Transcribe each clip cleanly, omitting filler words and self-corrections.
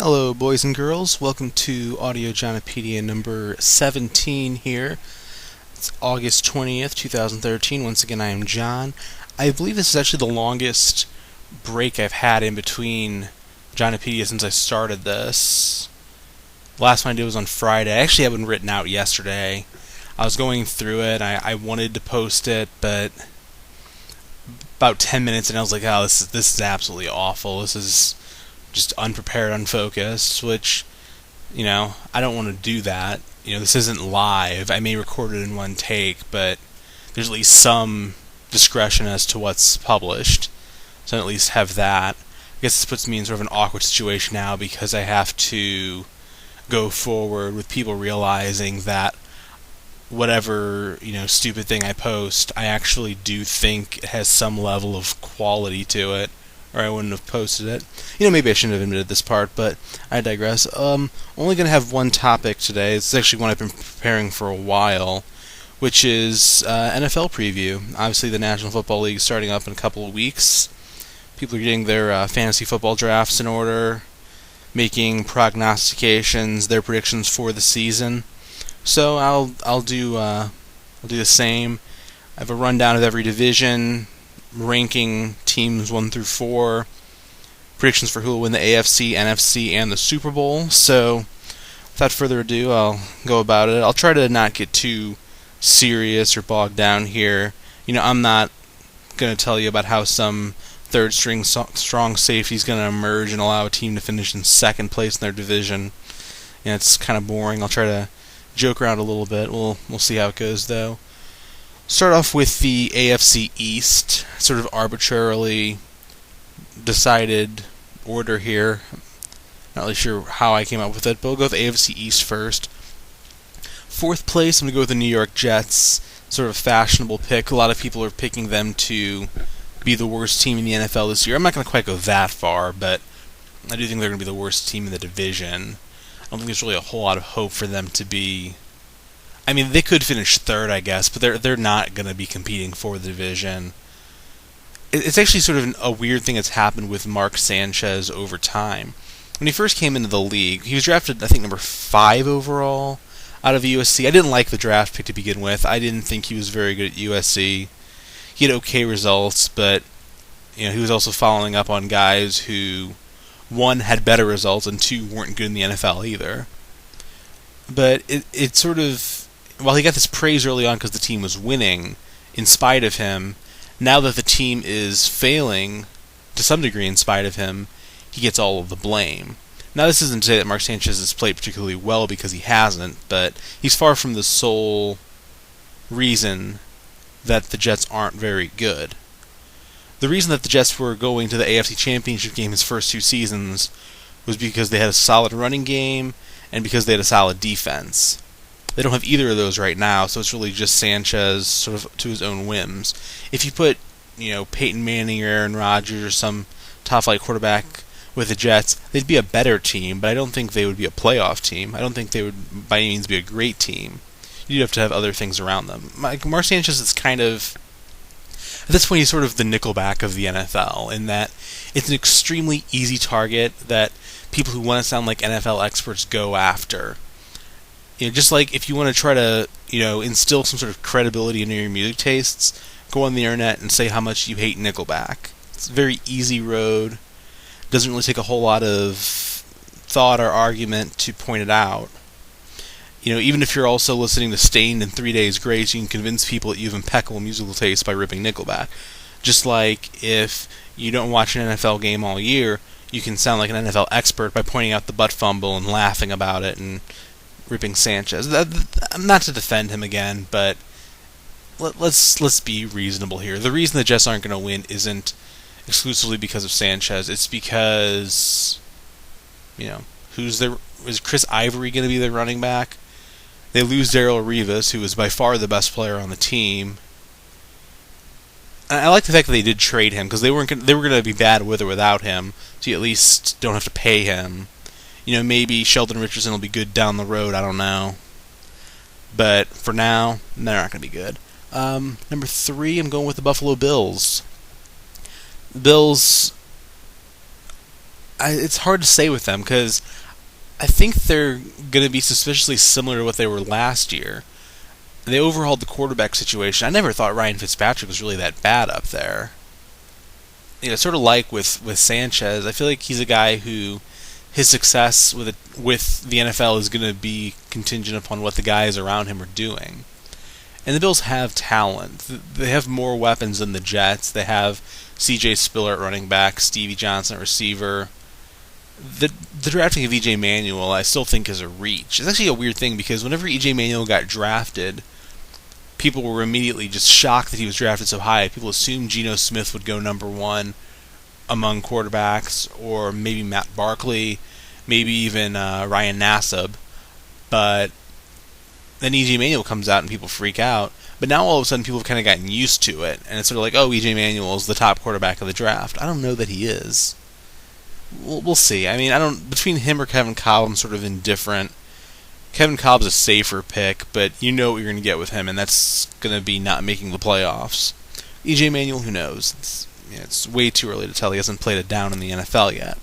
Hello, boys and girls. Welcome to Audio Johnapedia number 17 here. It's August 20th, 2013. Once again, I am John. I believe this is actually the longest break I've had in between Johnapedia since I started this. The last one I did was on Friday. I actually had one written out yesterday. I was going through it. I wanted to post it, but about 10 minutes and I was like, oh, this is absolutely awful. This is just unprepared, unfocused, which, I don't want to do that. This isn't live. I may record it in one take, but there's at least some discretion as to what's published. So I at least have that. I guess this puts me in sort of an awkward situation now because I have to go forward with people realizing that whatever, stupid thing I post, I actually do think it has some level of quality to it, or I wouldn't have posted it. Maybe I shouldn't have admitted this part, but I digress. Only going to have one topic today. It's actually one I've been preparing for a while, which is NFL preview. Obviously, the National Football League is starting up in a couple of weeks. People are getting their fantasy football drafts in order, making prognostications, their predictions for the season. So I'll do the same. I have a rundown of every division, ranking teams 1 through 4, predictions for who will win the AFC, NFC, and the Super Bowl. So, without further ado, I'll go about it. I'll try to not get too serious or bogged down here. I'm not going to tell you about how some third-string strong safety is going to emerge and allow a team to finish in second place in their division. It's kind of boring. I'll try to joke around a little bit. We'll see how it goes, though. Start off with the AFC East, sort of arbitrarily decided order here. Not really sure how I came up with it, but we'll go with the AFC East first. Fourth place, I'm going to go with the New York Jets, sort of fashionable pick. A lot of people are picking them to be the worst team in the NFL this year. I'm not going to quite go that far, but I do think they're going to be the worst team in the division. I don't think there's really a whole lot of hope for them to be. I mean, they could finish third, I guess, but they're not going to be competing for the division. It's actually sort of a weird thing that's happened with Mark Sanchez over time. When he first came into the league, he was drafted, I think, number 5 overall out of USC. I didn't like the draft pick to begin with. I didn't think he was very good at USC. He had okay results, but he was also following up on guys who, 1, had better results, and 2, weren't good in the NFL either. But it sort of, while he got this praise early on because the team was winning, in spite of him, now that the team is failing, to some degree in spite of him, he gets all of the blame. Now, this isn't to say that Mark Sanchez has played particularly well, because he hasn't, but he's far from the sole reason that the Jets aren't very good. The reason that the Jets were going to the AFC Championship game his first 2 seasons was because they had a solid running game and because they had a solid defense. They don't have either of those right now, so it's really just Sanchez sort of to his own whims. If you put, Peyton Manning or Aaron Rodgers or some top-flight quarterback with the Jets, they'd be a better team, but I don't think they would be a playoff team. I don't think they would, by any means, be a great team. You'd have to have other things around them. Mark Sanchez is kind of, at this point, he's sort of the Nickelback of the NFL, in that it's an extremely easy target that people who want to sound like NFL experts go after. Just like if you want to try to, instill some sort of credibility into your music tastes, go on the internet and say how much you hate Nickelback. It's a very easy road. Doesn't really take a whole lot of thought or argument to point it out. Even if you're also listening to Stained and 3 Days Grace, you can convince people that you have impeccable musical taste by ripping Nickelback. Just like if you don't watch an NFL game all year, you can sound like an NFL expert by pointing out the butt fumble and laughing about it and ripping Sanchez. Not to defend him again, but let's be reasonable here. The reason the Jets aren't going to win isn't exclusively because of Sanchez. It's because, is Chris Ivory going to be their running back? They lose Darrelle Revis, who is by far the best player on the team. And I like the fact that they did trade him, because they were going to be bad with or without him, so you at least don't have to pay him. Maybe Sheldon Richardson will be good down the road, I don't know. But for now, they're not going to be good. Number 3, I'm going with the Buffalo Bills. The Bills, it's hard to say with them because I think they're going to be suspiciously similar to what they were last year. They overhauled the quarterback situation. I never thought Ryan Fitzpatrick was really that bad up there. Sort of like with Sanchez, I feel like he's a guy who his success with the NFL is going to be contingent upon what the guys around him are doing. And the Bills have talent. They have more weapons than the Jets. They have C.J. Spiller at running back, Stevie Johnson at receiver. The drafting of E.J. Manuel I still think is a reach. It's actually a weird thing because whenever E.J. Manuel got drafted, people were immediately just shocked that he was drafted so high. People assumed Geno Smith would go number one among quarterbacks, or maybe Matt Barkley, maybe even Ryan Nassib. But then E.J. Manuel comes out and people freak out. But now all of a sudden people have kind of gotten used to it, and it's sort of like, oh, E.J. Manuel is the top quarterback of the draft. I don't know that he is. We'll see. I mean, between him or Kevin Kolb, I'm sort of indifferent. Kevin Kolb's a safer pick, but you know what you're going to get with him, and that's going to be not making the playoffs. E.J. Manuel, who knows? It's way too early to tell. He hasn't played it down in the NFL yet.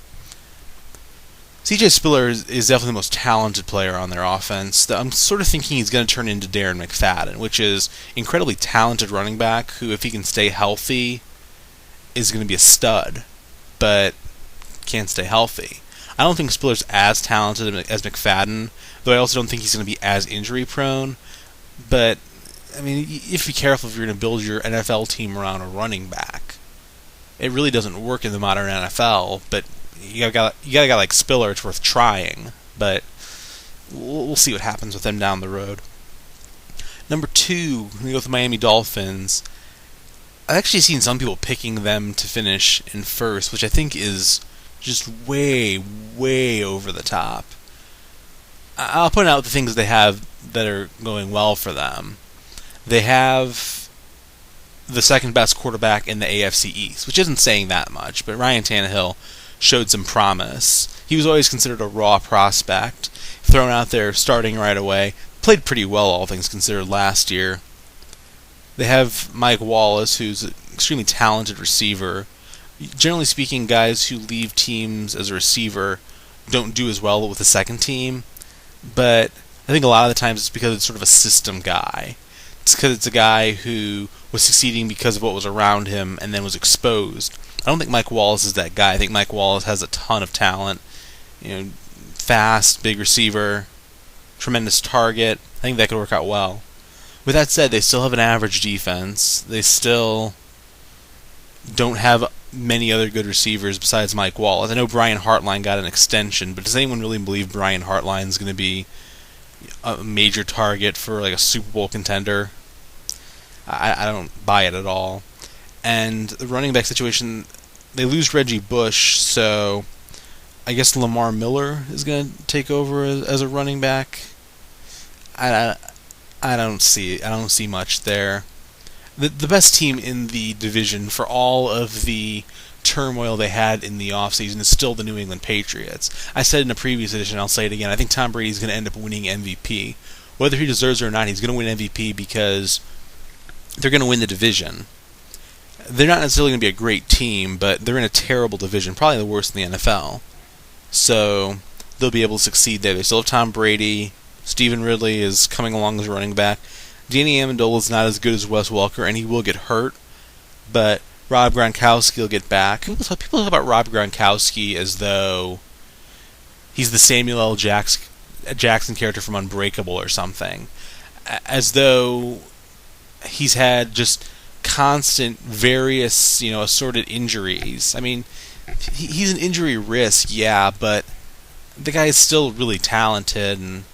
C.J. Spiller is definitely the most talented player on their offense. I'm sort of thinking he's going to turn into Darren McFadden, which is incredibly talented running back who, if he can stay healthy, is going to be a stud, but can't stay healthy. I don't think Spiller's as talented as McFadden, though I also don't think he's going to be as injury prone. But I mean, you have to be careful if you're going to build your NFL team around a running back. It really doesn't work in the modern NFL, but you got a guy like Spiller, it's worth trying. But we'll see what happens with them down the road. Number 2, we go with the Miami Dolphins. I've actually seen some people picking them to finish in first, which I think is just way, way over the top. I'll point out the things they have that are going well for them. They have the second best quarterback in the AFC East, which isn't saying that much, but Ryan Tannehill showed some promise. He was always considered a raw prospect, thrown out there starting right away. Played pretty well, all things considered, last year. They have Mike Wallace, who's an extremely talented receiver. Generally speaking, guys who leave teams as a receiver don't do as well with the second team, but I think a lot of the times it's because it's sort of a system guy. It's because it's a guy who was succeeding because of what was around him and then was exposed. I don't think Mike Wallace is that guy. I think Mike Wallace has a ton of talent. Fast, big receiver, tremendous target. I think that could work out well. With that said, they still have an average defense. They still don't have many other good receivers besides Mike Wallace. I know Brian Hartline got an extension, but does anyone really believe Brian Hartline is going to be a major target for like a Super Bowl contender? I don't buy it at all. And the running back situation, they lose Reggie Bush, so I guess Lamar Miller is going to take over as a running back. I don't see much there. The best team in the division for all of the turmoil they had in the offseason is still the New England Patriots. I said in a previous edition, I'll say it again, I think Tom Brady is going to end up winning MVP. Whether he deserves it or not, he's going to win MVP because they're going to win the division. They're not necessarily going to be a great team, but they're in a terrible division, probably the worst in the NFL. So they'll be able to succeed there. They still have Tom Brady. Stephen Ridley is coming along as a running back. Danny Amendola is not as good as Wes Welker, and he will get hurt, but Rob Gronkowski will get back. People talk about Rob Gronkowski as though he's the Samuel L. Jackson character from Unbreakable or something, as though he's had just constant, various, assorted injuries. I mean, he's an injury risk, yeah, but the guy is still really talented, and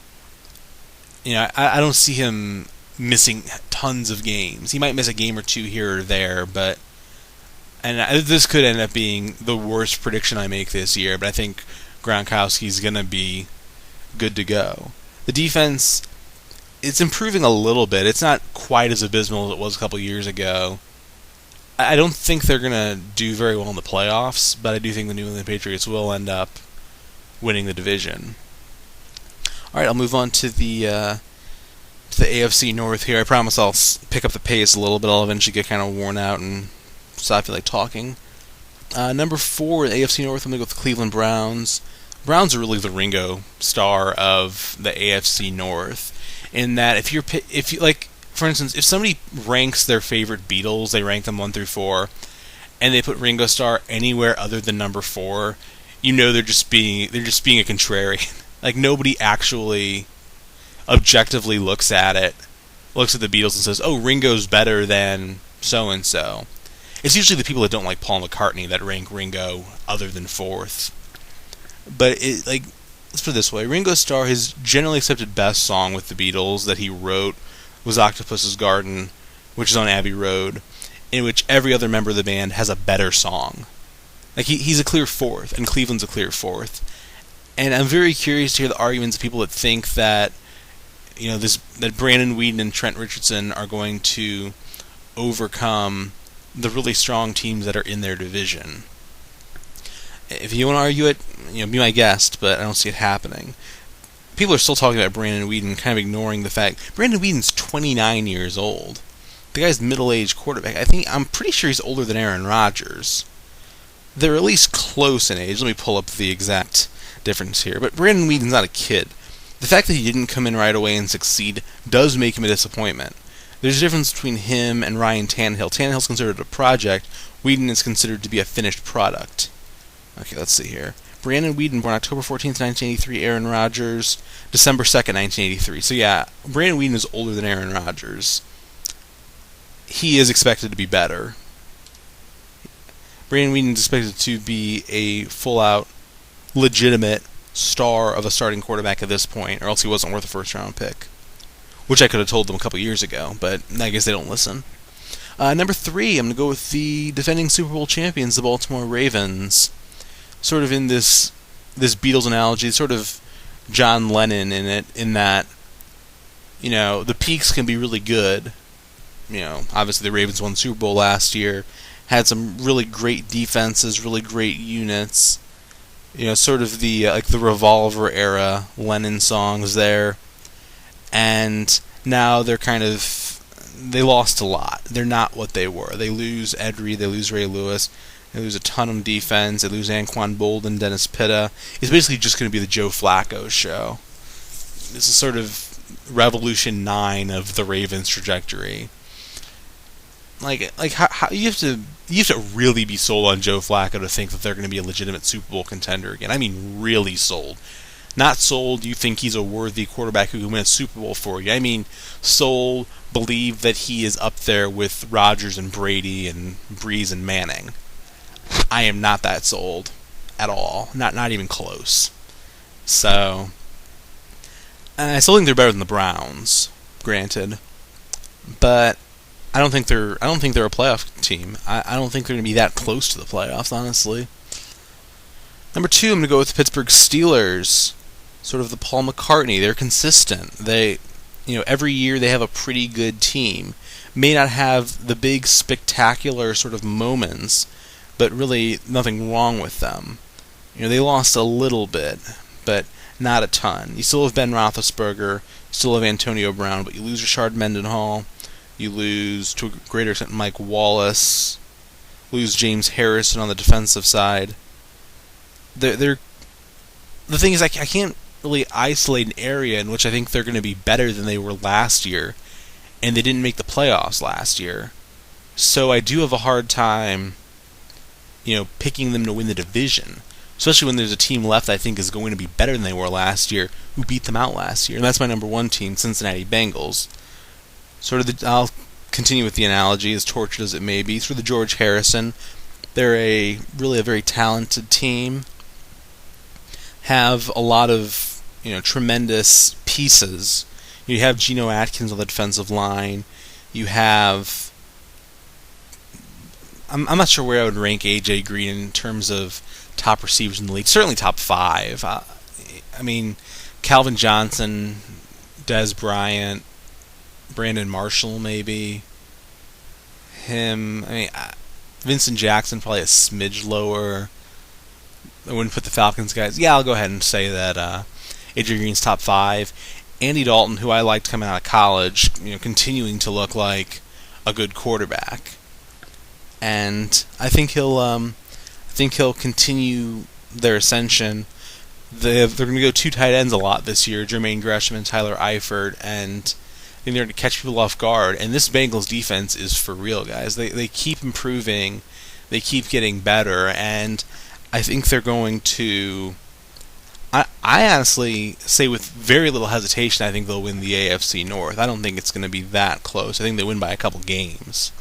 I don't see him missing tons of games. He might miss a game or two here or there, but this could end up being the worst prediction I make this year, but I think Gronkowski's going to be good to go. The defense, it's improving a little bit. It's not quite as abysmal as it was a couple years ago. I don't think they're going to do very well in the playoffs, but I do think the New England Patriots will end up winning the division. Alright, I'll move on to the AFC North here. I promise I'll pick up the pace a little bit. I'll eventually get kind of worn out and stop feeling like talking. Number 4 in AFC North, I'm going to go with the Cleveland Browns. Browns are really the Ringo Starr of the AFC North, in that if you like, for instance, if somebody ranks their favorite Beatles, they rank them 1 through 4, and they put Ringo Starr anywhere other than number 4, you know they're just being a contrarian. Like, nobody actually objectively looks at the Beatles and says, "Oh, Ringo's better than so and so." It's usually the people that don't like Paul McCartney that rank Ringo other than 4th. But let's put it this way: Ringo Starr, his generally accepted best song with the Beatles that he wrote was "Octopus's Garden," which is on Abbey Road, in which every other member of the band has a better song. Like, he's a clear 4th, and Cleveland's a clear 4th. And I'm very curious to hear the arguments of people that think that, that Brandon Weeden and Trent Richardson are going to overcome the really strong teams that are in their division. If you want to argue it, be my guest, but I don't see it happening. People are still talking about Brandon Weeden, kind of ignoring the fact Brandon Weeden's 29 years old. The guy's middle-aged quarterback. I'm pretty sure he's older than Aaron Rodgers. They're at least close in age. Let me pull up the exact difference here. But Brandon Weeden's not a kid. The fact that he didn't come in right away and succeed does make him a disappointment. There's a difference between him and Ryan Tannehill. Tannehill's considered a project. Weeden is considered to be a finished product. Okay, let's see here. Brandon Weeden, born October 14th, 1983. Aaron Rodgers, December 2nd, 1983. So yeah, Brandon Weeden is older than Aaron Rodgers. He is expected to be better. Brandon Weeden is expected to be a full-out, legitimate star of a starting quarterback at this point, or else he wasn't worth a first-round pick. Which I could have told them a couple years ago, but I guess they don't listen. Number 3, I'm going to go with the defending Super Bowl champions, the Baltimore Ravens. Sort of in this Beatles analogy, sort of John Lennon in it, in that, the peaks can be really good. Obviously the Ravens won the Super Bowl last year, had some really great defenses, really great units. Sort of the Revolver era Lennon songs there. And now they lost a lot. They're not what they were. They lose Ed Reed, they lose Ray Lewis, they lose a ton of defense, they lose Anquan Boldin, Dennis Pitta. It's basically just going to be the Joe Flacco show. This is sort of Revolution 9 of the Ravens' trajectory. How you have to really be sold on Joe Flacco to think that they're going to be a legitimate Super Bowl contender again. I mean, really sold. Not sold, you think he's a worthy quarterback who can win a Super Bowl for you. I mean, sold, believe that he is up there with Rodgers and Brady and Breeze and Manning. I am not that sold at all. Not even close. So, I still think they're better than the Browns, granted. But I don't think they're a playoff team. I don't think they're going to be that close to the playoffs, honestly. Number 2, I'm going to go with the Pittsburgh Steelers. Sort of the Paul McCartney. They're consistent. They, every year they have a pretty good team. May not have the big spectacular sort of moments, but really nothing wrong with them. They lost a little bit, but not a ton. You still have Ben Roethlisberger, you still have Antonio Brown, but you lose Rashard Mendenhall, you lose, to a greater extent, Mike Wallace, lose James Harrison on the defensive side. The thing is, I can't really isolate an area in which I think they're going to be better than they were last year, and they didn't make the playoffs last year. So I do have a hard time, picking them to win the division, especially when there's a team left I think is going to be better than they were last year, who beat them out last year. And that's my number 1 team, Cincinnati Bengals. I'll continue with the analogy, as tortured as it may be. Through the George Harrison, they're really a very talented team. Have a lot of tremendous pieces. You have Geno Atkins on the defensive line. You have, I'm not sure where I would rank AJ Green in terms of top receivers in the league. Certainly top 5. Calvin Johnson, Dez Bryant, Brandon Marshall, maybe. Vincent Jackson, probably a smidge lower. I wouldn't put the Falcons guys. Yeah, I'll go ahead and say that AJ Green's top 5. Andy Dalton, who I liked coming out of college, continuing to look like a good quarterback. And I think I think he'll continue their ascension. They're going to go two tight ends a lot this year, Jermaine Gresham and Tyler Eifert, and I think they're going to catch people off guard. And this Bengals defense is for real, guys. They keep improving. They keep getting better, and I think they're going to... I honestly say with very little hesitation, I think they'll win the AFC North. I don't think it's going to be that close. I think they win by a couple games.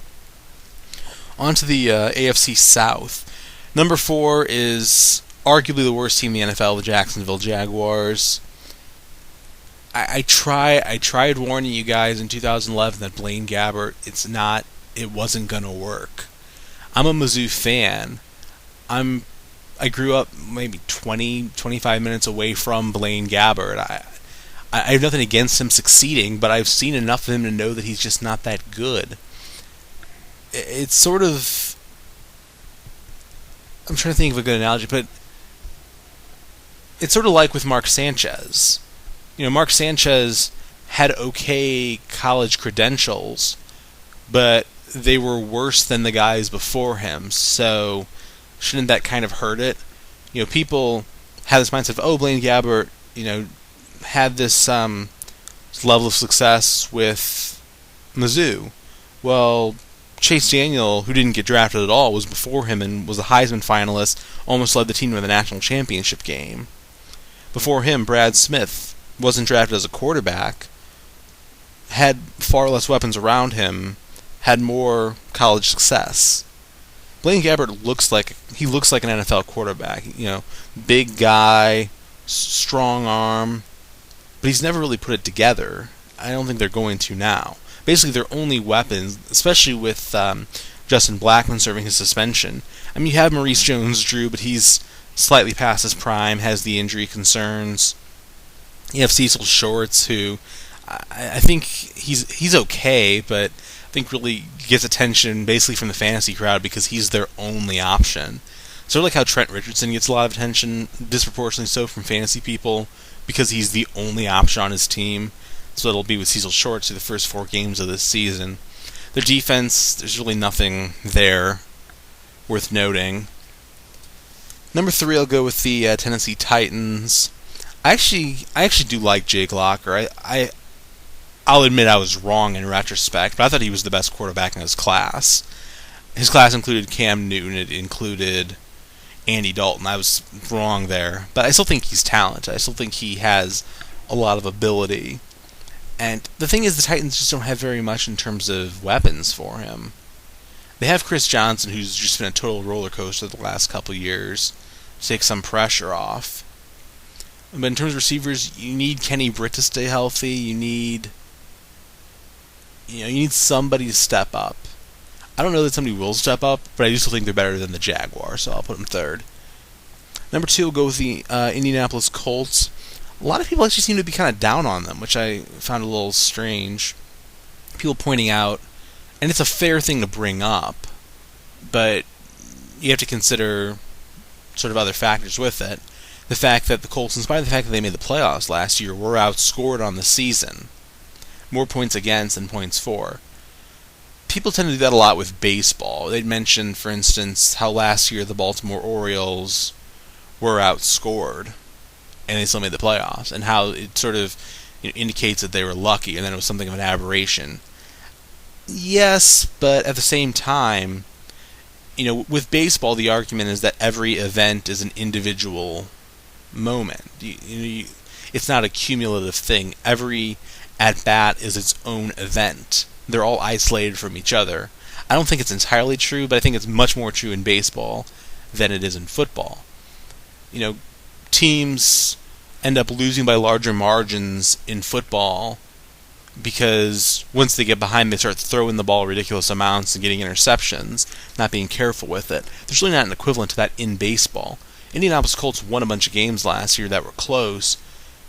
On to the AFC South. Number 4 is arguably the worst team in the NFL, the Jacksonville Jaguars. I tried warning you guys in 2011 that Blaine Gabbert, it wasn't going to work. I'm a Mizzou fan. I grew up maybe 25 minutes away from Blaine Gabbert. I have nothing against him succeeding, but I've seen enough of him to know that he's just not that good. It's sort of... I'm trying to think of a good analogy, but it's sort of like with Mark Sanchez. Mark Sanchez had okay college credentials, but they were worse than the guys before him, so shouldn't that kind of hurt it? People have this mindset of, Blaine Gabbert, had this level of success with Mizzou. Well, Chase Daniel, who didn't get drafted at all, was before him and was a Heisman finalist, almost led the team to the national championship game. Before him, Brad Smith wasn't drafted as a quarterback, had far less weapons around him, had more college success. Blaine Gabbert looks like an NFL quarterback. Big guy, strong arm, but he's never really put it together. I don't think they're going to now. Basically, their only weapons, especially with Justin Blackmon serving his suspension. You have Maurice Jones-Drew, but he's slightly past his prime, has the injury concerns. You have Cecil Shorts, who I think he's okay, but I think really gets attention basically from the fantasy crowd because he's their only option. Sort of like how Trent Richardson gets a lot of attention, disproportionately so from fantasy people, because he's the only option on his team. So it'll be with Cecil Shorts through the first 4 games of this season. Their defense, there's really nothing there worth noting. Number 3, I'll go with the Tennessee Titans. I actually do like Jake Locker. I'll admit I was wrong in retrospect, but I thought he was the best quarterback in his class. His class included Cam Newton. It included Andy Dalton. I was wrong there, but I still think he's talented. I still think he has a lot of ability. And the thing is, the Titans just don't have very much in terms of weapons for him. They have Chris Johnson, who's just been a total roller coaster the last couple years, to take some pressure off. But in terms of receivers, you need Kenny Britt to stay healthy. You need somebody to step up. I don't know that somebody will step up, but I do still think they're better than the Jaguars, so I'll put them 3rd. Number 2 will go with the Indianapolis Colts. A lot of people actually seem to be kind of down on them, which I found a little strange. People pointing out, and it's a fair thing to bring up, but you have to consider sort of other factors with it. The fact that the Colts, in spite of the fact that they made the playoffs last year, were outscored on the season. More points against than points for. People tend to do that a lot with baseball. They'd mention, for instance, how last year the Baltimore Orioles were outscored, and they still made the playoffs, and how it sort of indicates that they were lucky, and then it was something of an aberration. Yes, but at the same time, with baseball, the argument is that every event is an individual moment. It's not a cumulative thing. Every at-bat is its own event. They're all isolated from each other. I don't think it's entirely true, but I think it's much more true in baseball than it is in football. Teams end up losing by larger margins in football because once they get behind, they start throwing the ball ridiculous amounts and getting interceptions, not being careful with it. There's really not an equivalent to that in baseball. Indianapolis Colts won a bunch of games last year that were close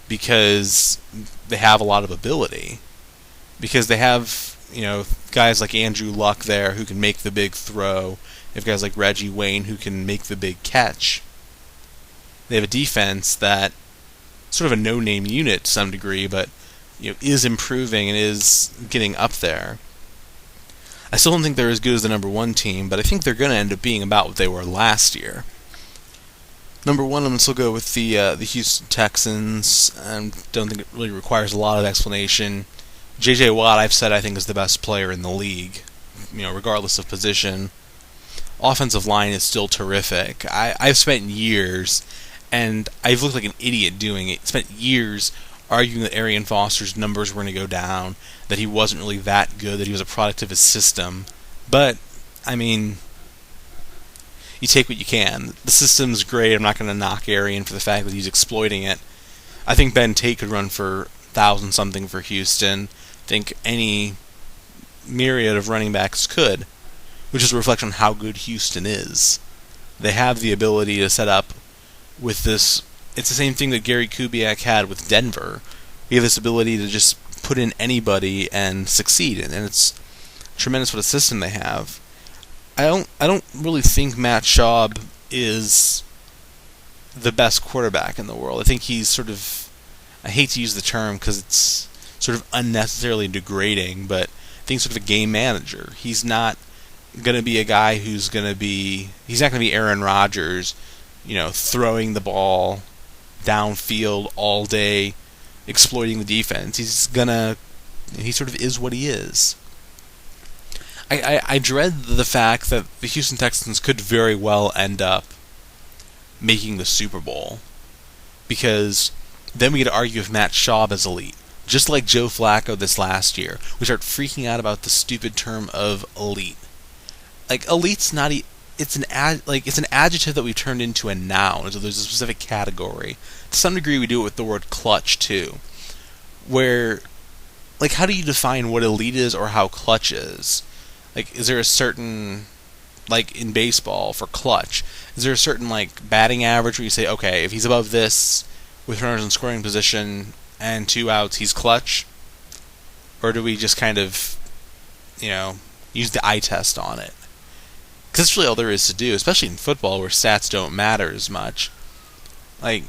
because they have a lot of ability. Because they have, guys like Andrew Luck there who can make the big throw. They have guys like Reggie Wayne who can make the big catch. They have a defense that sort of a no-name unit to some degree, but is improving and is getting up there. I still don't think they're as good as the number 1 team, but I think they're going to end up being about what they were last year. Number one, I'm going to still go with the Houston Texans. I don't think it really requires a lot of explanation. J.J. Watt, I've said I think is the best player in the league, regardless of position. Offensive line is still terrific. I've spent years, and I've looked like an idiot doing it, spent years arguing that Arian Foster's numbers were going to go down, that he wasn't really that good, that he was a product of his system. But, I mean, you take what you can. The system's great. I'm not going to knock Arian for the fact that he's exploiting it. I think Ben Tate could run for 1,000-something for Houston. I think any myriad of running backs could, which is a reflection on how good Houston is. They have the ability to set up with this. It's the same thing that Gary Kubiak had with Denver. We have this ability to just put in anybody and succeed, and it's tremendous what a system they have. I don't really think Matt Schaub is the best quarterback in the world. I think he's sort of, I hate to use the term because it's sort of unnecessarily degrading, but I think he's sort of a game manager. He's not going to be a guy he's not going to be Aaron Rodgers, throwing the ball downfield all day, exploiting the defense. He sort of is what he is. I dread the fact that the Houston Texans could very well end up making the Super Bowl, because then we get to argue if Matt Schaub is elite. Just like Joe Flacco this last year, we start freaking out about the stupid term of elite. Like, elite's not it's an adjective that we've turned into a noun, so there's a specific category. To some degree, we do it with the word clutch too, where, like, how do you define what elite is or how clutch is? Like, is there a certain, like in baseball for clutch, is there a certain like batting average where you say, okay, if he's above this with runners in scoring position and 2 outs, he's clutch? Or do we just kind of, use the eye test on it? Because that's really all there is to do, especially in football where stats don't matter as much. Like,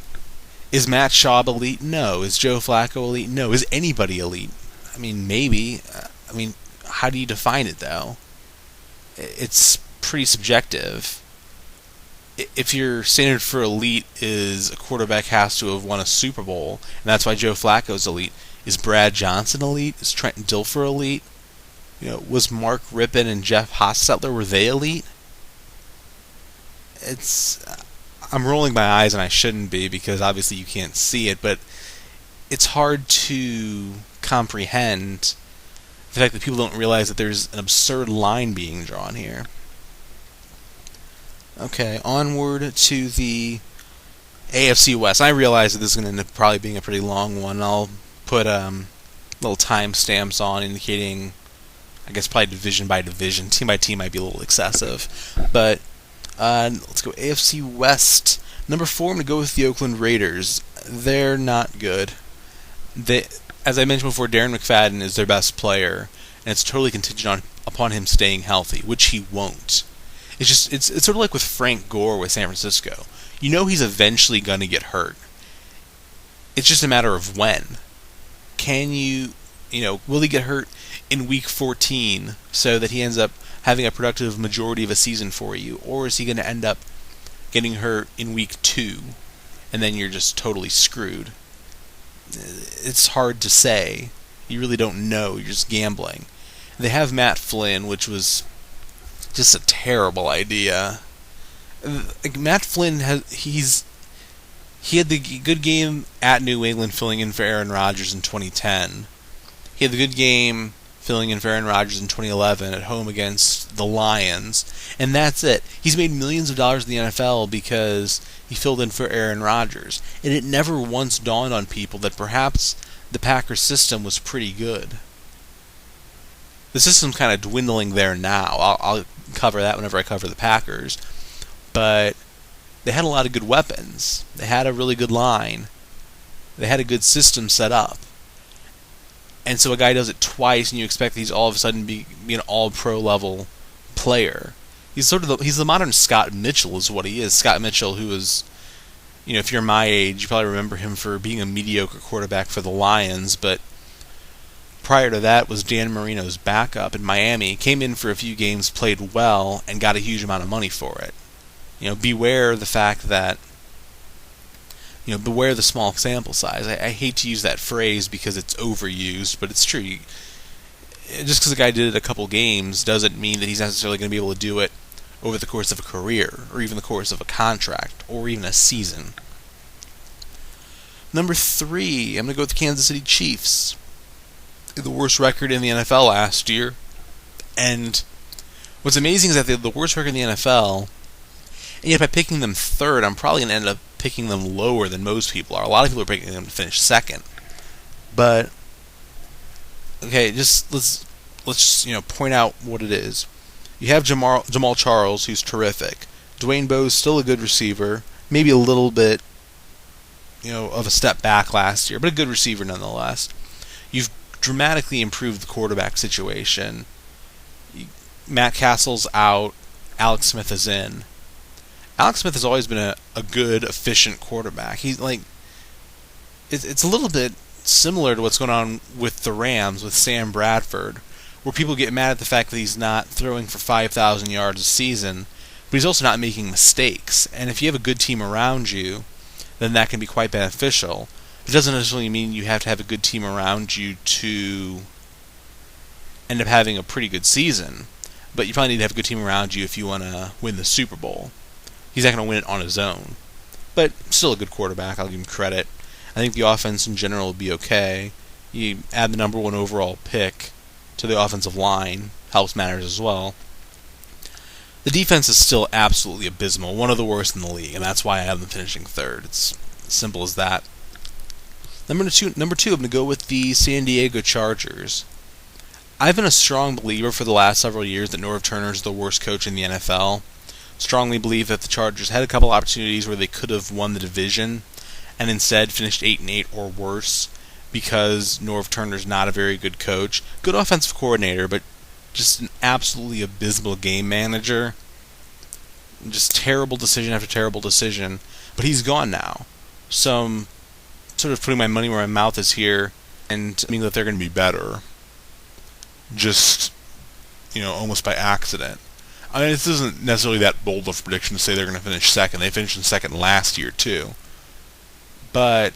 is Matt Schaub elite? No. Is Joe Flacco elite? No. Is anybody elite? I mean, maybe. How do you define it, though? It's pretty subjective. If your standard for elite is a quarterback has to have won a Super Bowl, and that's why Joe Flacco's elite, is Brad Johnson elite? Is Trent Dilfer elite? Was Mark Rippon and Jeff Hostetler, were they elite? I'm rolling my eyes, and I shouldn't be, because obviously you can't see it, but it's hard to comprehend the fact that people don't realize that there's an absurd line being drawn here. Okay, onward to the AFC West. I realize that this is going to end up probably being a pretty long one. I'll put little timestamps on indicating, I guess, probably division by division. Team by team might be a little excessive. But let's go AFC West. Number 4, I'm going to go with the Oakland Raiders. They're not good. As I mentioned before, Darren McFadden is their best player, and it's totally contingent upon him staying healthy, which he won't. It's sort of like with Frank Gore with San Francisco. He's eventually going to get hurt. It's just a matter of when. Will he get hurt in week 14 so that he ends up having a productive majority of a season for you? Or is he going to end up getting hurt in week 2 and then you're just totally screwed? It's hard to say. You really don't know. You're just gambling. They have Matt Flynn, which was just a terrible idea. Like, Matt Flynn he had the good game at New England filling in for Aaron Rodgers in 2010. He had the good game filling in for Aaron Rodgers in 2011 at home against the Lions, and that's it. He's made millions of dollars in the NFL because he filled in for Aaron Rodgers, and it never once dawned on people that perhaps the Packers system was pretty good. The system's kind of dwindling there now. I'll cover that whenever I cover the Packers, but they had a lot of good weapons. They had a really good line. They had a good system set up. And so a guy does it twice, and you expect he's all of a sudden be an all-pro level player. He's the modern Scott Mitchell is what he is. Scott Mitchell, who is, if you're my age, you probably remember him for being a mediocre quarterback for the Lions, but prior to that was Dan Marino's backup in Miami. Came in for a few games, played well, and got a huge amount of money for it. Beware the fact that beware the small sample size. I hate to use that phrase because it's overused, but it's true. Just because a guy did it a couple games doesn't mean that he's necessarily going to be able to do it over the course of a career, or even the course of a contract, or even a season. Number 3, I'm going to go with the Kansas City Chiefs. The worst record in the NFL last year. And what's amazing is that they had the worst record in the NFL, and yet by picking them third, I'm probably going to end up picking them lower than most people are. A lot of people are picking them to finish second. But okay, let's just point out what it is. You have Jamal Charles, who's terrific. Dwayne Bowe's still a good receiver, maybe a little bit of a step back last year, but a good receiver nonetheless. You've dramatically improved the quarterback situation. Matt Castle's out, Alex Smith is in. Alex Smith has always been a good, efficient quarterback. He's it's a little bit similar to what's going on with the Rams with Sam Bradford, where people get mad at the fact that he's not throwing for 5,000 yards a season, but he's also not making mistakes. And if you have a good team around you, then that can be quite beneficial. It doesn't necessarily mean you have to have a good team around you to end up having a pretty good season, but you probably need to have a good team around you if you want to win the Super Bowl. He's not going to win it on his own, but still a good quarterback. I'll give him credit. I think the offense in general will be okay. You add the number 1 overall pick to the offensive line, helps matters as well. The defense is still absolutely abysmal, one of the worst in the league, and that's why I have them finishing third. It's as simple as that. Number two, I'm going to go with the San Diego Chargers. I've been a strong believer for the last several years that Norv Turner is the worst coach in the NFL. Strongly believe that the Chargers had a couple opportunities where they could have won the division, and instead finished 8-8 or worse because Norv Turner's not a very good coach. Good offensive coordinator, but just an absolutely abysmal game manager. Just terrible decision after terrible decision. But he's gone now. So I'm sort of putting my money where my mouth is here, and I mean that they're going to be better. Just, almost by accident. I mean, this isn't necessarily that bold of a prediction to say they're going to finish second. They finished in second last year, too. But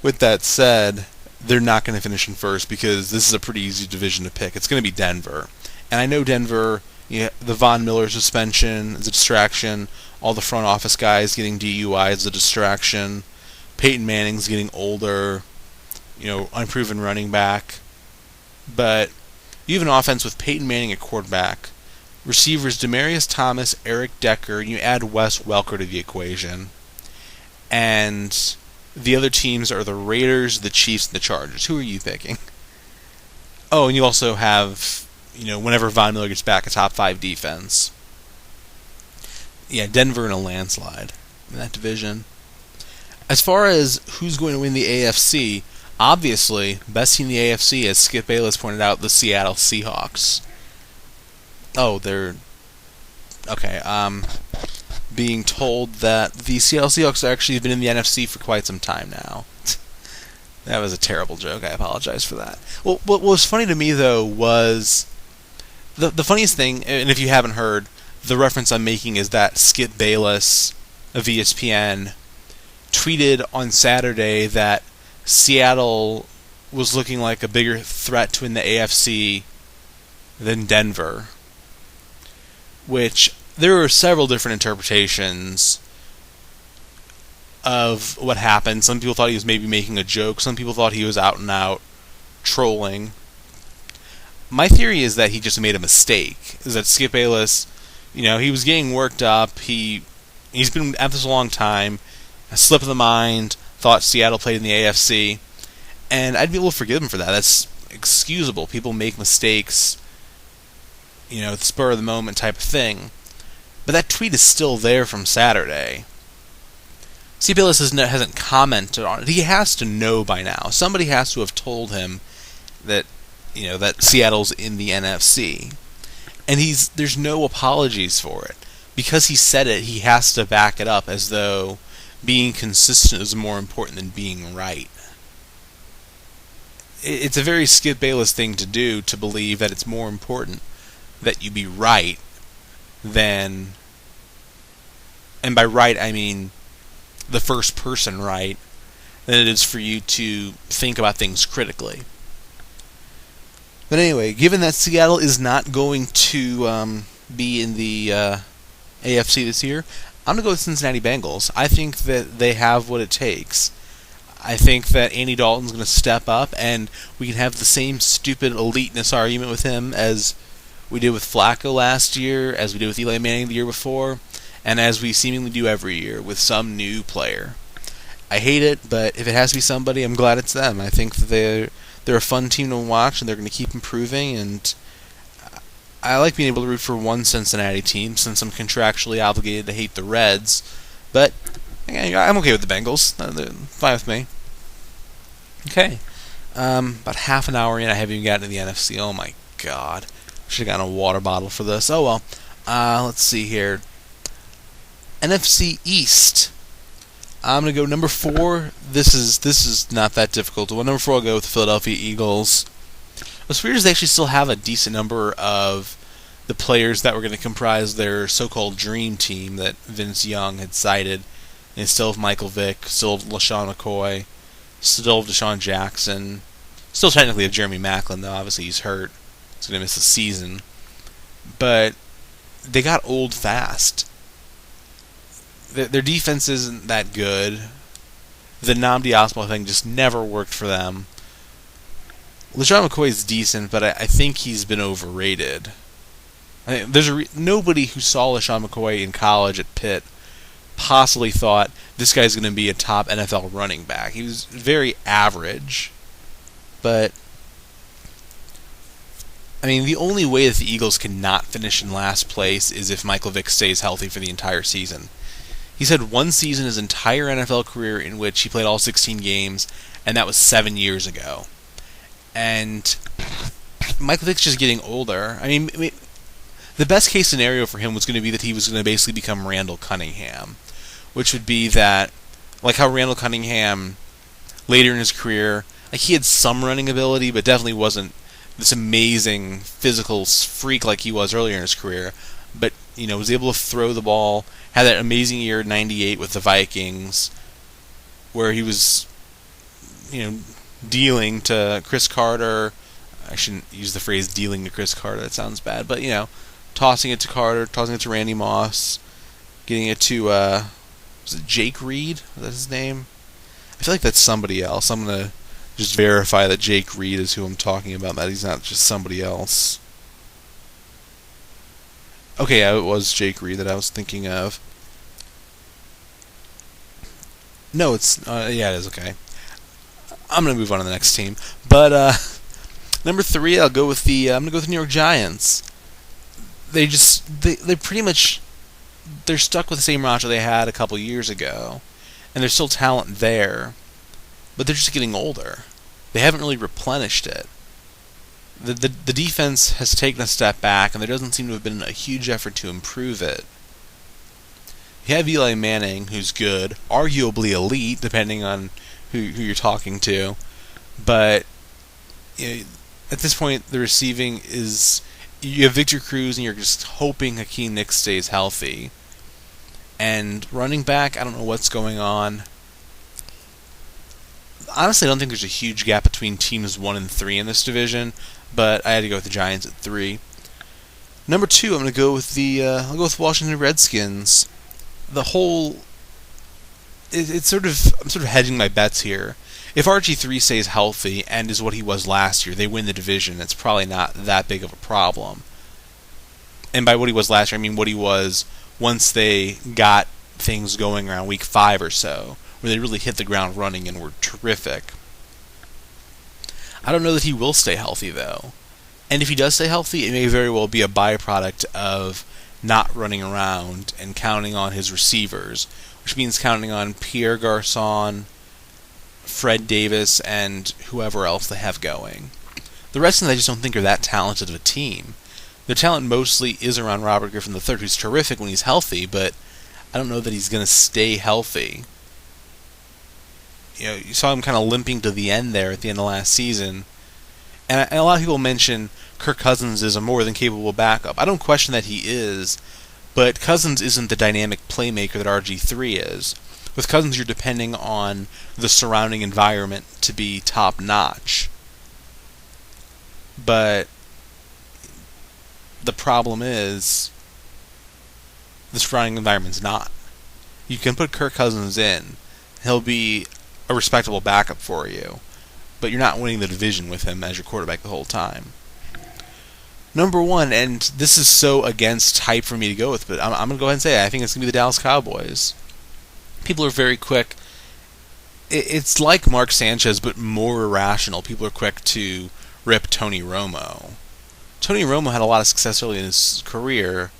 with that said, they're not going to finish in first because this is a pretty easy division to pick. It's going to be Denver. And I know Denver, the Von Miller suspension is a distraction. All the front office guys getting DUI is a distraction. Peyton Manning's getting older. Unproven running back. But you have an offense with Peyton Manning at quarterback. Receivers Demaryius Thomas, Eric Decker, and you add Wes Welker to the equation. And the other teams are the Raiders, the Chiefs, and the Chargers. Who are you picking? Oh, and you also have, whenever Von Miller gets back, a top 5 defense. Yeah, Denver in a landslide in that division. As far as who's going to win the AFC, obviously, best team in the AFC, as Skip Bayless pointed out, the Seattle Seahawks. Oh, they're... Okay, being told that the Seattle Seahawks actually have been in the NFC for quite some time now. That was a terrible joke. I apologize for that. Well, what was funny to me, though, was... The funniest thing, and if you haven't heard, the reference I'm making is that Skip Bayless of ESPN tweeted on Saturday that Seattle was looking like a bigger threat to win the AFC than Denver. Which, there were several different interpretations of what happened. Some people thought he was maybe making a joke. Some people thought he was out and out trolling. My theory is that he just made a mistake. Is that Skip Bayless, he was getting worked up. He's been at this a long time. A slip of the mind. Thought Seattle played in the AFC. And I'd be able to forgive him for that. That's excusable. People make mistakes, the spur of the moment type of thing. But that tweet is still there from Saturday. Skip Bayless hasn't commented on it. He has to know by now. Somebody has to have told him that, that Seattle's in the NFC. And there's no apologies for it. Because he said it, he has to back it up as though being consistent is more important than being right. It's a very Skip Bayless thing to do, to believe that it's more important that you be right than... And by right, I mean the first person right than it is for you to think about things critically. But anyway, given that Seattle is not going to be in the AFC this year, I'm going to go with Cincinnati Bengals. I think that they have what it takes. I think that Andy Dalton's going to step up, and we can have the same stupid eliteness argument with him as we did with Flacco last year, as we did with Eli Manning the year before, and as we seemingly do every year with some new player. I hate it, but if it has to be somebody, I'm glad it's them. I think that they're a fun team to watch, and they're going to keep improving, and I like being able to root for one Cincinnati team since I'm contractually obligated to hate the Reds, but I'm okay with the Bengals. They're fine with me. Okay. About half an hour in, I haven't even gotten to the NFC. Oh my god. Should have gotten a water bottle for this. Oh well. Let's see here. NFC East. I'm going to go number 4. This is not that difficult. Well, number 4 I'll go with the Philadelphia Eagles. What's weird is they actually still have a decent number of the players that were going to comprise their so-called dream team that Vince Young had cited. They still have Michael Vick, still have LaShawn McCoy, still have Deshaun Jackson, still technically have Jeremy Maclin, though obviously he's hurt. He's going to miss the season. But they got old fast. Their defense isn't that good. The Nnamdi Asomugha thing just never worked for them. LaShawn McCoy is decent, but I think he's been overrated. There's nobody who saw LaShawn McCoy in college at Pitt possibly thought this guy's going to be a top NFL running back. He was very average. But, I mean, the only way that the Eagles cannot finish in last place is if Michael Vick stays healthy for the entire season. He's had one season his entire NFL career in which he played all 16 games, and that was 7 years ago. And Michael Vick's just getting older. I mean, the best case scenario for him was going to be that he was going to basically become Randall Cunningham, which would be that, like how Randall Cunningham, later in his career, like he had some running ability, but definitely wasn't this amazing physical freak like he was earlier in his career. But, was able to throw the ball, had that amazing year in '98 with the Vikings, where he was, dealing to Chris Carter. I shouldn't use the phrase dealing to Chris Carter, that sounds bad, but, tossing it to Carter, tossing it to Randy Moss, getting it to, was it Jake Reed? Was that his name? I feel like that's somebody else. I'm going to just verify that Jake Reed is who I'm talking about, that he's not just somebody else. Okay, yeah, it was Jake Reed that I was thinking of. No, it's, yeah, it is, okay. I'm going to move on to the next team. But, number 3, I'm going to go with the New York Giants. They pretty much, they're stuck with the same roster they had a couple years ago. And there's still talent there. But they're just getting older. They haven't really replenished it. The defense has taken a step back, and there doesn't seem to have been a huge effort to improve it. You have Eli Manning, who's good, arguably elite, depending on who you're talking to. But at this point, the receiving is, you have Victor Cruz, and you're just hoping Hakeem Nicks stays healthy. And running back, I don't know what's going on. Honestly, I don't think there's a huge gap between teams 1 and 3 in this division, but I had to go with the Giants at 3. Number 2, I'm going to go with I'll go with Washington Redskins. I'm sort of hedging my bets here. If RG3 stays healthy and is what he was last year, they win the division. It's probably not that big of a problem. And by what he was last year, I mean what he was once they got things going around week 5 or so, where they really hit the ground running and were terrific. I don't know that he will stay healthy, though. And if he does stay healthy, it may very well be a byproduct of not running around and counting on his receivers, which means counting on Pierre Garçon, Fred Davis, and whoever else they have going. The rest of them I just don't think are that talented of a team. Their talent mostly is around Robert Griffin III, who's terrific when he's healthy, but I don't know that he's going to stay healthy. You saw him kind of limping to the end there at the end of last season. And a lot of people mention Kirk Cousins is a more than capable backup. I don't question that he is, but Cousins isn't the dynamic playmaker that RG3 is. With Cousins, you're depending on the surrounding environment to be top-notch. But the problem is the surrounding environment's not. You can put Kirk Cousins in. He'll be a respectable backup for you. But you're not winning the division with him as your quarterback the whole time. Number one, and this is so against hype for me to go with, but I'm going to go ahead and say it. I think it's going to be the Dallas Cowboys. People are very quick. It's like Mark Sanchez, but more irrational. People are quick to rip Tony Romo. Tony Romo had a lot of success early in his career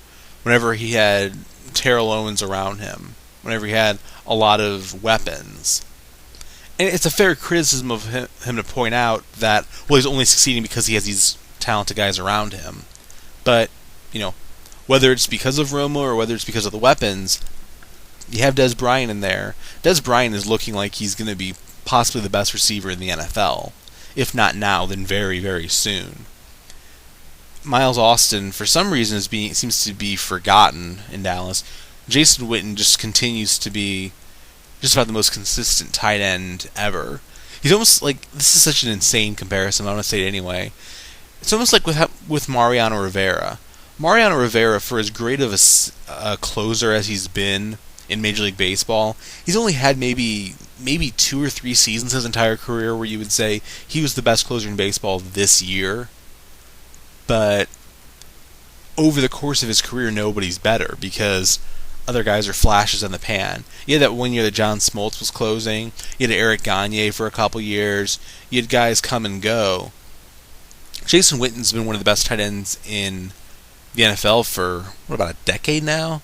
whenever he had Terrell Owens around him, whenever he had a lot of weapons. And it's a fair criticism of him to point out that, well, he's only succeeding because he has these talented guys around him. But, whether it's because of Romo or whether it's because of the weapons, you have Dez Bryant in there. Dez Bryant is looking like he's going to be possibly the best receiver in the NFL. If not now, then very, very soon. Miles Austin, for some reason, seems to be forgotten in Dallas. Jason Witten just continues to be just about the most consistent tight end ever. He's almost like, this is such an insane comparison, but I'm going to say it anyway. It's almost like with Mariano Rivera. Mariano Rivera, for as great of a closer as he's been in Major League Baseball, he's only had maybe 2 or 3 seasons his entire career where you would say he was the best closer in baseball this year. But over the course of his career, nobody's better because other guys are flashes in the pan. You had that one year that John Smoltz was closing. You had Eric Gagne for a couple years. You had guys come and go. Jason Witten's been one of the best tight ends in the NFL for, about a decade now?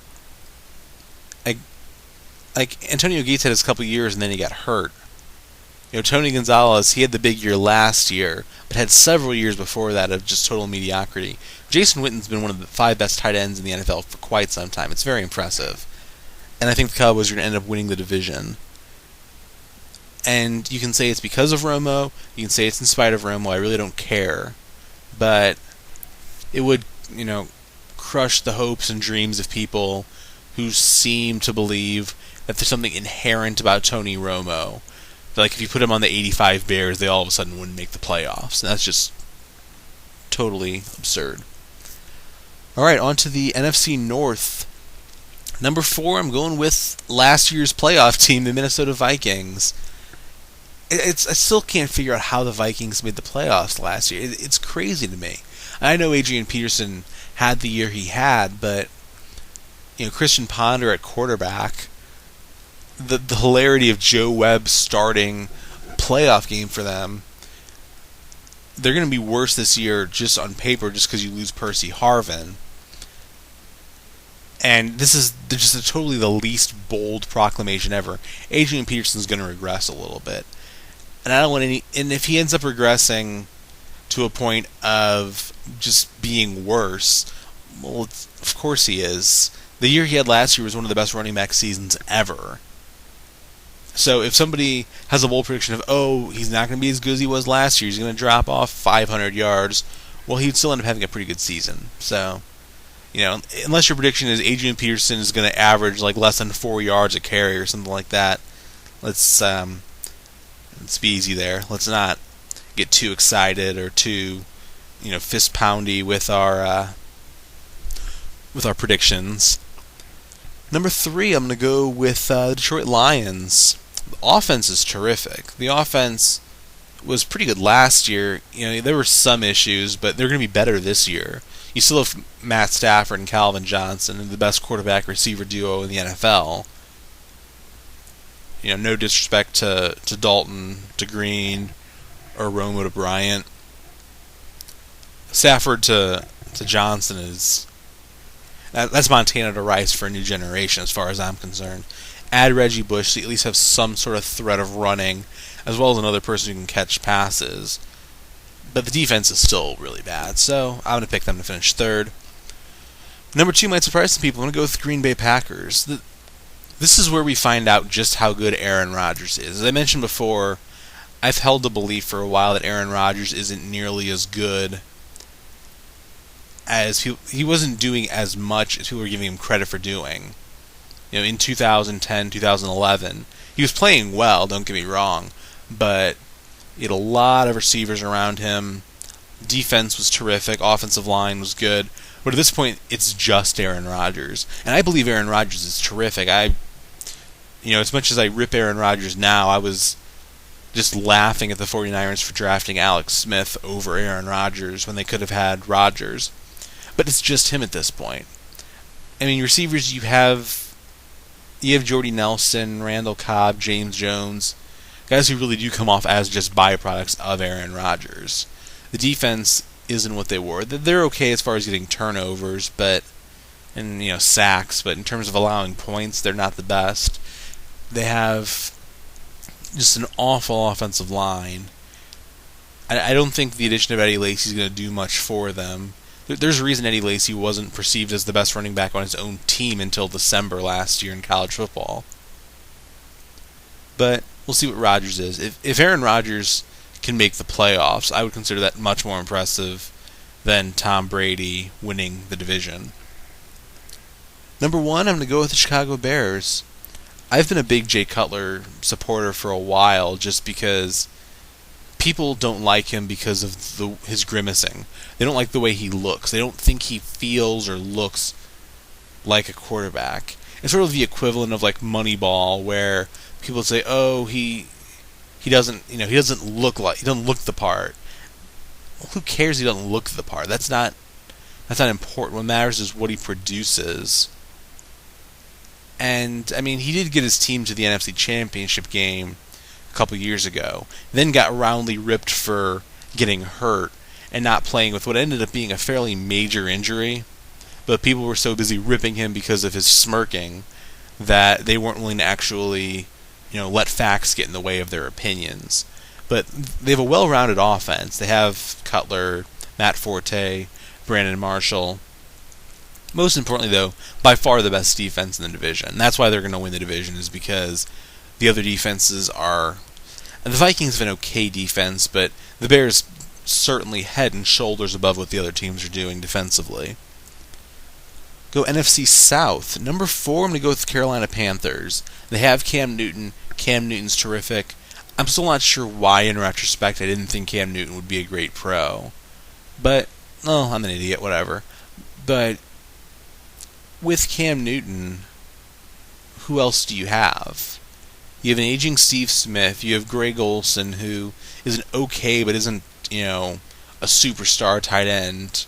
Like Antonio Gates had his couple years and then he got hurt. Tony Gonzalez, he had the big year last year, but had several years before that of just total mediocrity. Jason Witten's been one of the 5 best tight ends in the NFL for quite some time. It's very impressive. And I think the Cowboys are going to end up winning the division. And you can say it's because of Romo, you can say it's in spite of Romo, I really don't care. But it would, crush the hopes and dreams of people who seem to believe that there's something inherent about Tony Romo. Like, if you put him on the 85 Bears, they all of a sudden wouldn't make the playoffs. And that's just totally absurd. Alright, on to the NFC North. Number 4, I'm going with last year's playoff team, the Minnesota Vikings. I still can't figure out how the Vikings made the playoffs last year. It's crazy to me. I know Adrian Peterson had the year he had, but Christian Ponder at quarterback, the hilarity of Joe Webb starting a playoff game for them, they're going to be worse this year just on paper just because you lose Percy Harvin. And this is just totally the least bold proclamation ever. Adrian Peterson's going to regress a little bit. And I don't want and if he ends up regressing to a point of just being worse, well, of course he is. The year he had last year was one of the best running back seasons ever. So if somebody has a bold prediction of, he's not going to be as good as he was last year, he's going to drop off 500 yards, well, he'd still end up having a pretty good season. So, unless your prediction is Adrian Peterson is going to average like less than 4 yards a carry or something like that, let's be easy there. Let's not get too excited or too, fist poundy with our predictions. Number 3, I'm going to go with the Detroit Lions. The offense is terrific. The offense was pretty good last year. There were some issues, but they're going to be better this year. You still have Matt Stafford and Calvin Johnson, and the best quarterback receiver duo in the NFL. No disrespect to Dalton, to Green, or Romo to Bryant. Stafford to Johnson is... That's Montana to Rice for a new generation as far as I'm concerned. Add Reggie Bush so you at least have some sort of threat of running, as well as another person who can catch passes. But the defense is still really bad, so I'm going to pick them to finish 3rd. Number 2 might surprise some people. I'm going to go with Green Bay Packers. This is where we find out just how good Aaron Rodgers is. As I mentioned before, I've held the belief for a while that Aaron Rodgers isn't nearly as good as he wasn't doing as much as people were giving him credit for doing. in 2010, 2011. He was playing well, don't get me wrong, but he had a lot of receivers around him. Defense was terrific, offensive line was good, but at this point, it's just Aaron Rodgers. And I believe Aaron Rodgers is terrific. As much as I rip Aaron Rodgers now, I was just laughing at the 49ers for drafting Alex Smith over Aaron Rodgers when they could have had Rodgers. But it's just him at this point. I mean, receivers, you have Jordy Nelson, Randall Cobb, James Jones, guys who really do come off as just byproducts of Aaron Rodgers. The defense isn't what they were. They're okay as far as getting turnovers, and sacks, but in terms of allowing points, they're not the best. They have just an awful offensive line. I don't think the addition of Eddie Lacy is going to do much for them. There's a reason Eddie Lacy wasn't perceived as the best running back on his own team until December last year in college football. But we'll see what Rodgers is. If Aaron Rodgers can make the playoffs, I would consider that much more impressive than Tom Brady winning the division. Number 1, I'm going to go with the Chicago Bears. I've been a big Jay Cutler supporter for a while just because people don't like him because of his grimacing. They don't like the way he looks. They don't think he feels or looks like a quarterback. It's sort of the equivalent of like Moneyball, where people say, "Oh, he doesn't look the part." Well, who cares? He doesn't look the part. That's not important. What matters is what he produces. And I mean, he did get his team to the NFC Championship game a couple years ago. Then got roundly ripped for getting hurt and not playing with what ended up being a fairly major injury. But people were so busy ripping him because of his smirking that they weren't willing to actually, let facts get in the way of their opinions. But they have a well-rounded offense. They have Cutler, Matt Forte, Brandon Marshall. Most importantly, though, by far the best defense in the division. And that's why they're going to win the division, is because the other defenses are... The Vikings have an okay defense, but the Bears certainly head and shoulders above what the other teams are doing defensively. Go NFC South. Number 4, I'm going to go with the Carolina Panthers. They have Cam Newton. Cam Newton's terrific. I'm still not sure why, in retrospect, I didn't think Cam Newton would be a great pro. But, I'm an idiot, whatever. But with Cam Newton, who else do you have? You have an aging Steve Smith. You have Greg Olsen, who is an okay but isn't, a superstar tight end.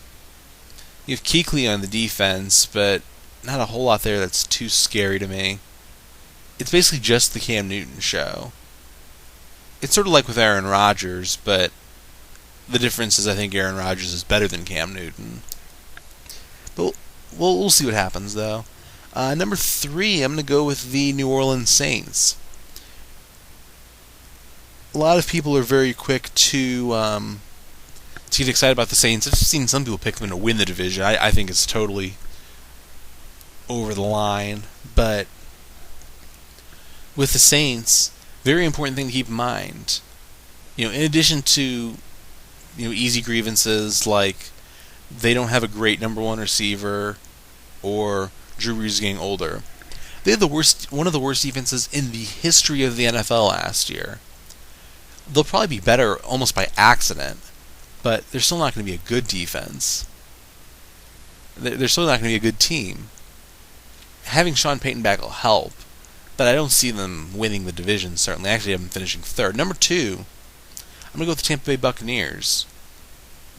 You have Kuechly on the defense, but not a whole lot there that's too scary to me. It's basically just the Cam Newton show. It's sort of like with Aaron Rodgers, but the difference is I think Aaron Rodgers is better than Cam Newton. But we'll see what happens, though. Number 3, I'm going to go with the New Orleans Saints. A lot of people are very quick to get excited about the Saints. I've seen some people pick them to win the division. I think it's totally over the line. But with the Saints, very important thing to keep in mind. In addition to easy grievances like they don't have a great number 1 receiver or Drew Brees is getting older, they had one of the worst defenses in the history of the NFL last year. They'll probably be better almost by accident, but they're still not going to be a good defense. They're still not going to be a good team. Having Sean Payton back will help, but I don't see them winning the division, certainly. Actually, I'm finishing 3rd. Number 2, I'm going to go with the Tampa Bay Buccaneers.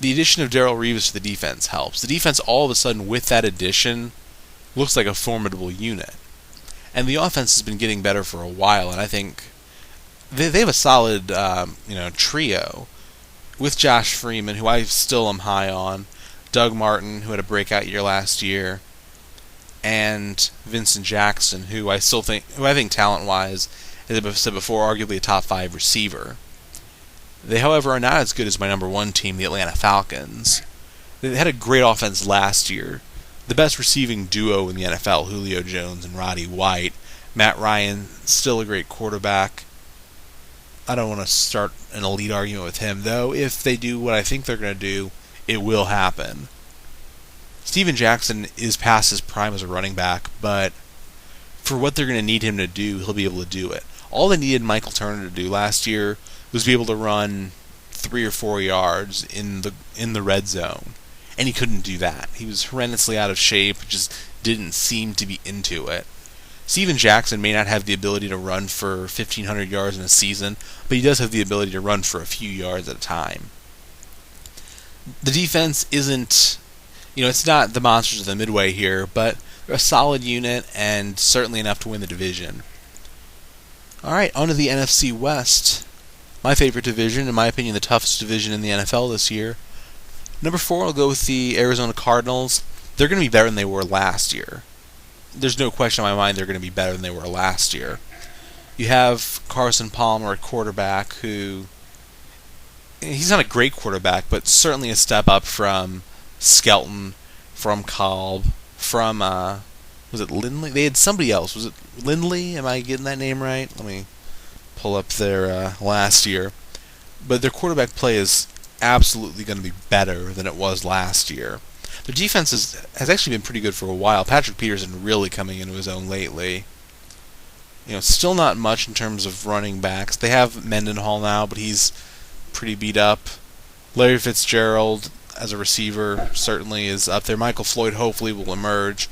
The addition of Darrelle Revis to the defense helps. The defense, all of a sudden, with that addition, looks like a formidable unit. And the offense has been getting better for a while, and I think they have a solid trio with Josh Freeman, who I still am high on, Doug Martin, who had a breakout year last year, and Vincent Jackson, who I think talent-wise, as I've said before, arguably a top 5 receiver. They, however, are not as good as my number 1 team, the Atlanta Falcons. They had a great offense last year. The best receiving duo in the NFL, Julio Jones and Roddy White. Matt Ryan, still a great quarterback. I don't want to start an elite argument with him, though. If they do what I think they're going to do, it will happen. Steven Jackson is past his prime as a running back, but for what they're going to need him to do, he'll be able to do it. All they needed Michael Turner to do last year was be able to run 3 or 4 yards in the red zone, and he couldn't do that. He was horrendously out of shape, just didn't seem to be into it. Steven Jackson may not have the ability to run for 1,500 yards in a season, but he does have the ability to run for a few yards at a time. The defense isn't, it's not the monsters of the Midway here, but they're a solid unit and certainly enough to win the division. Alright, on to the NFC West. My favorite division, in my opinion the toughest division in the NFL this year. Number 4, I'll go with the Arizona Cardinals. They're going to be better than they were last year. There's no question in my mind they're going to be better than they were last year. You have Carson Palmer at quarterback, who he's not a great quarterback, but certainly a step up from Skelton, from Kolb, from was it Lindley? They had somebody else. Was it Lindley? Am I getting that name right? Let me pull up their last year. But their quarterback play is absolutely going to be better than it was last year. Their defense has actually been pretty good for a while. Patrick Peterson really coming into his own lately. Still not much in terms of running backs. They have Mendenhall now, but he's pretty beat up. Larry Fitzgerald as a receiver certainly is up there. Michael Floyd hopefully will emerge.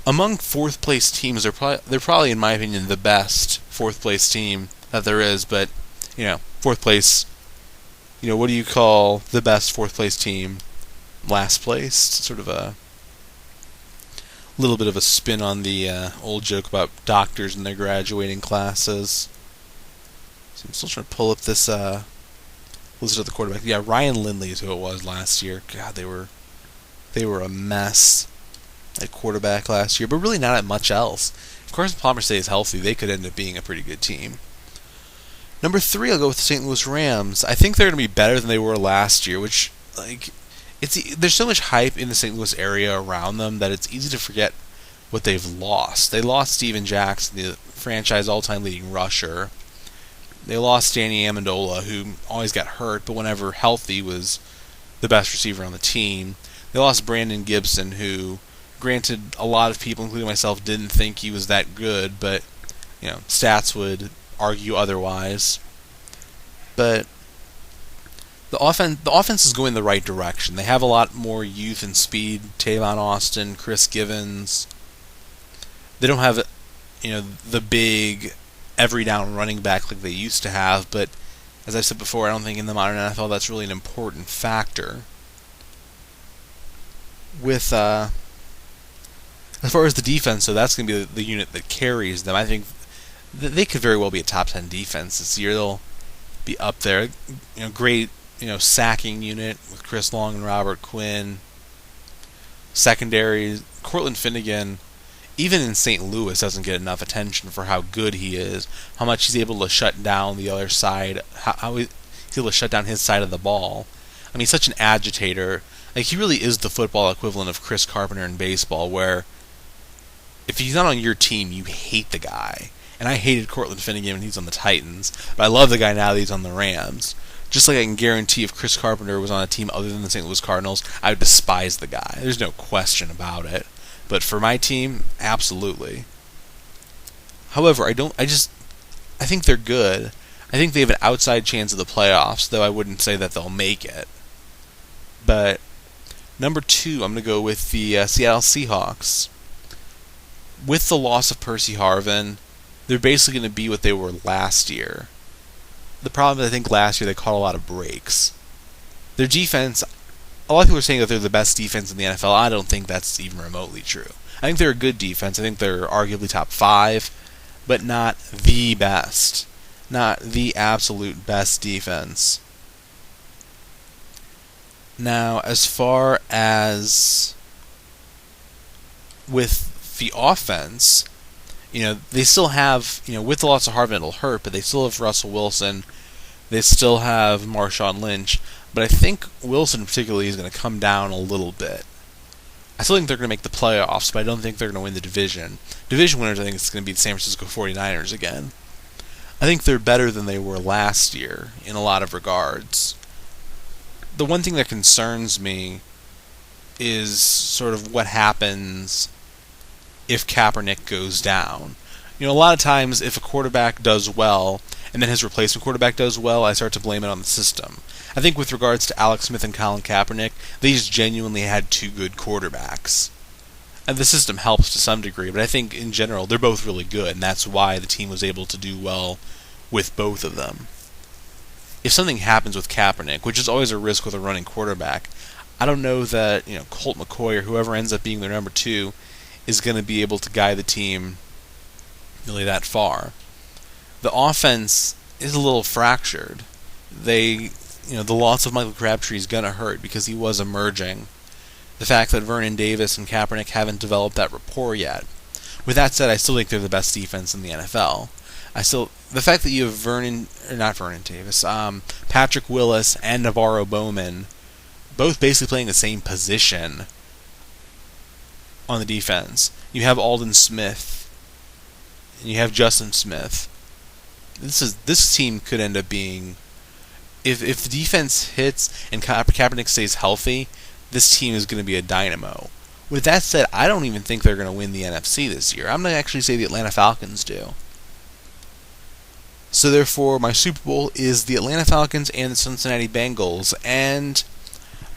Among fourth-place teams, they're probably, in my opinion, the best fourth-place team that there is. But, fourth place, what do you call the best fourth-place team? Last place? Sort of a little bit of a spin on the old joke about doctors and their graduating classes. So I'm still trying to pull up this list of the quarterback. Yeah, Ryan Lindley is who it was last year. God, they were a mess at quarterback last year, but really not at much else. If Carson Palmer stays healthy, they could end up being a pretty good team. Number 3, I'll go with the St. Louis Rams. I think they're going to be better than they were last year, which, there's so much hype in the St. Louis area around them that it's easy to forget what they've lost. They lost Steven Jackson, the franchise all-time leading rusher. They lost Danny Amendola, who always got hurt, but whenever healthy was the best receiver on the team. They lost Brandon Gibson, who, granted, a lot of people, including myself, didn't think he was that good, but stats would argue otherwise. But the offense is going the right direction. They have a lot more youth and speed. Tavon Austin, Chris Givens. They don't have, the big every down running back like they used to have, but as I've said before, I don't think in the modern NFL that's really an important factor. With as far as the defense, so that's going to be the unit that carries them. I think they could very well be a top 10 defense this year. They'll be up there. Great, sacking unit with Chris Long and Robert Quinn. Secondary, Cortland Finnegan, even in St. Louis, doesn't get enough attention for how good he is, how much he's able to shut down the other side, how he's able to shut down his side of the ball. I mean, he's such an agitator. He really is the football equivalent of Chris Carpenter in baseball, where if he's not on your team, you hate the guy. And I hated Cortland Finnegan when he's on the Titans, but I love the guy now that he's on the Rams. Just like I can guarantee if Chris Carpenter was on a team other than the St. Louis Cardinals, I would despise the guy. There's no question about it. But for my team, absolutely. However, I think they're good. I think they have an outside chance of the playoffs, though I wouldn't say that they'll make it. But number 2, I'm going to go with the Seattle Seahawks. With the loss of Percy Harvin, they're basically going to be what they were last year. The problem is I think last year they caught a lot of breaks. Their defense, a lot of people are saying that they're the best defense in the NFL. I don't think that's even remotely true. I think they're a good defense. I think they're arguably top 5, but not the best. Not the absolute best defense. Now, as far as with the offense, they still have, with the loss of Harvin, it'll hurt, but they still have Russell Wilson. They still have Marshawn Lynch. But I think Wilson particularly is going to come down a little bit. I still think they're going to make the playoffs, but I don't think they're going to win the division. Division winners, I think it's going to be the San Francisco 49ers again. I think they're better than they were last year in a lot of regards. The one thing that concerns me is sort of what happens if Kaepernick goes down. A lot of times if a quarterback does well and then his replacement quarterback does well, I start to blame it on the system. I think with regards to Alex Smith and Colin Kaepernick, they just genuinely had two good quarterbacks. And the system helps to some degree, but I think in general they're both really good, and that's why the team was able to do well with both of them. If something happens with Kaepernick, which is always a risk with a running quarterback, I don't know that Colt McCoy or whoever ends up being their number 2 is going to be able to guide the team really that far. The offense is a little fractured. The loss of Michael Crabtree is going to hurt because he was emerging. The fact that Vernon Davis and Kaepernick haven't developed that rapport yet. With that said, I still think they're the best defense in the NFL. The fact that you have Patrick Willis and Navarro Bowman, both basically playing the same position on the defense. You have Aldon Smith, and you have Justin Smith. This team could end up being, if the defense hits and Kaepernick stays healthy, this team is going to be a dynamo. With that said, I don't even think they're going to win the NFC this year. I'm going to actually say the Atlanta Falcons do. So therefore, my Super Bowl is the Atlanta Falcons and the Cincinnati Bengals. And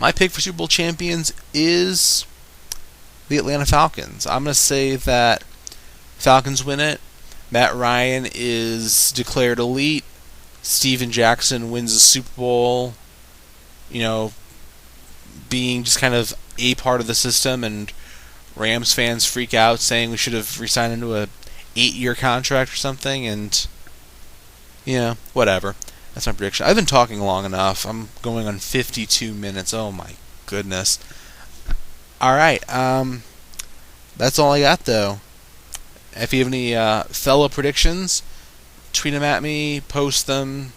my pick for Super Bowl champions is the Atlanta Falcons. I'm going to say that Falcons win it. Matt Ryan is declared elite. Steven Jackson wins the Super Bowl, being just kind of a part of the system, and Rams fans freak out saying we should have re-signed into a 8-year contract or something, and whatever. That's my prediction. I've been talking long enough. I'm going on 52 minutes. Oh my goodness. Alright, that's all I got though. If you have any fellow predictions, tweet them at me, post them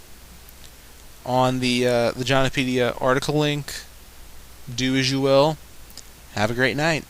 on the Johnapedia article link. Do as you will. Have a great night.